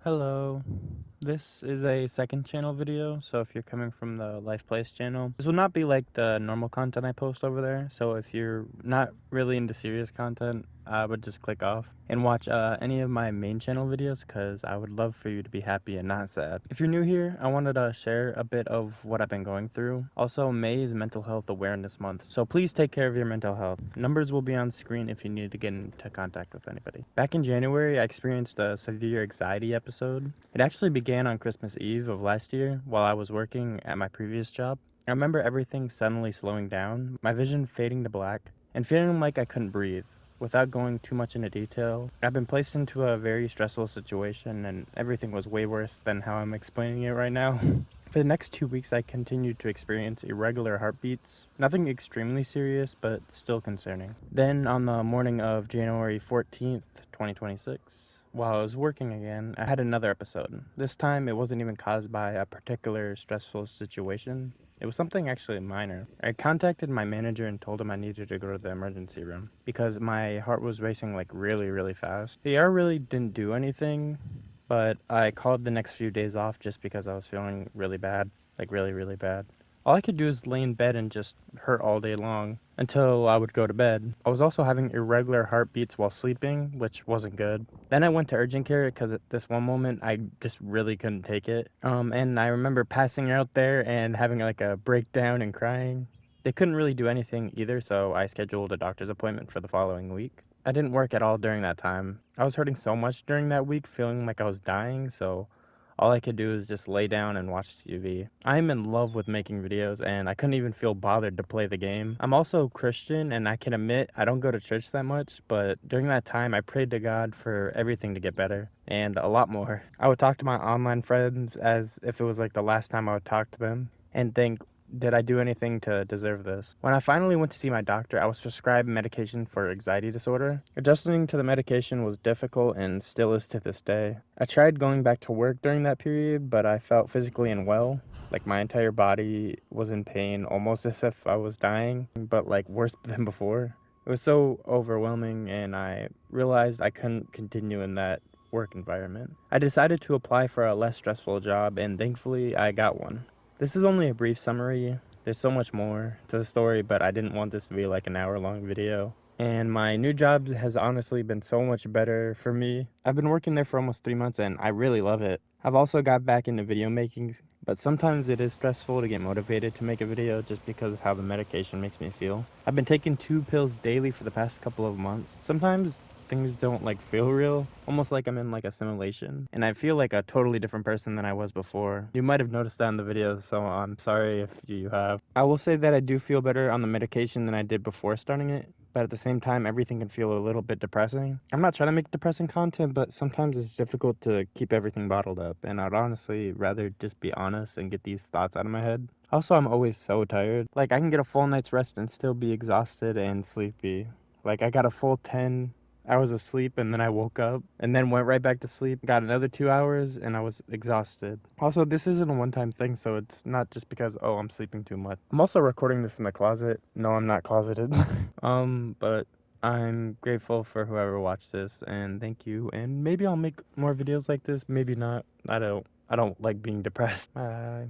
Hello, this is a second channel video, so if you're coming from the Life Place channel, this will not be like the normal content I post over there, so if you're not really into serious content, I would just click off and watch any of my main channel videos because I would love for you to be happy and not sad. If you're new here, I wanted to share a bit of what I've been going through. Also, May is Mental Health Awareness Month, so please take care of your mental health. Numbers will be on screen if you need to get into contact with anybody. Back in January, I experienced a severe anxiety episode. It actually began on Christmas Eve of last year while I was working at my previous job. I remember everything suddenly slowing down, my vision fading to black, and feeling like I couldn't breathe. Without going too much into detail, I've been placed into a very stressful situation and everything was way worse than how I'm explaining it right now. For the next 2 weeks, I continued to experience irregular heartbeats. Nothing extremely serious, but still concerning. Then, on the morning of January 14th, 2026, while I was working again, I had another episode. This time, it wasn't even caused by a particular stressful situation. It was something actually minor. I contacted my manager and told him I needed to go to the emergency room because my heart was racing like really fast. The ER really didn't do anything, but I called the next few days off just because I was feeling really bad, like really bad. All I could do is lay in bed and just hurt all day long until I would go to bed. I was also having irregular heartbeats while sleeping, which wasn't good. Then I went to urgent care because at this one moment I just really couldn't take it. And I remember passing out there and having like a breakdown and crying. They couldn't really do anything either, so I scheduled a doctor's appointment for the following week. I didn't work at all during that time. I was hurting so much during that week, feeling like I was dying, so all I could do is just lay down and watch TV. I'm in love with making videos and I couldn't even feel bothered to play the game. I'm also Christian and I can admit I don't go to church that much, but during that time I prayed to God for everything to get better and a lot more. I would talk to my online friends as if it was like the last time I would talk to them and think, did I do anything to deserve this? When I finally went to see my doctor, I was prescribed medication for anxiety disorder. Adjusting to the medication was difficult and still is to this day. I tried going back to work during that period, but I felt physically unwell. Like my entire body was in pain, almost as if I was dying, but like worse than before. It was so overwhelming, and I realized I couldn't continue in that work environment. I decided to apply for a less stressful job, and thankfully I got one. This is only a brief summary. There's so much more to the story, but I didn't want this to be like an hour-long video. And my new job has honestly been so much better for me. I've been working there for almost 3 months and I really love it. I've also got back into video making, but sometimes it is stressful to get motivated to make a video just because of how the medication makes me feel. I've been taking 2 pills daily for the past couple of months. Sometimes things don't like feel real, almost like I'm in like a simulation, and I feel like a totally different person than I was before. You might have noticed that in the video, so I'm sorry if you have. I will say that I do feel better on the medication than I did before starting it, but at the same time everything can feel a little bit depressing. I'm not trying to make depressing content, but sometimes it's difficult to keep everything bottled up, and I'd honestly rather just be honest and get these thoughts out of my head. Also, I'm always so tired. Like, I can get a full night's rest and still be exhausted and sleepy. Like, I got a full 10 hours of sleep and then I woke up and then went right back to sleep, got another 2 hours, and I was exhausted. Also, this isn't a one-time thing, so it's not just because, oh, I'm sleeping too much. I'm also recording this in the closet. No, I'm not closeted. But I'm grateful for whoever watched this, and thank you, and maybe I'll make more videos like this, maybe not. I don't like being depressed. Bye.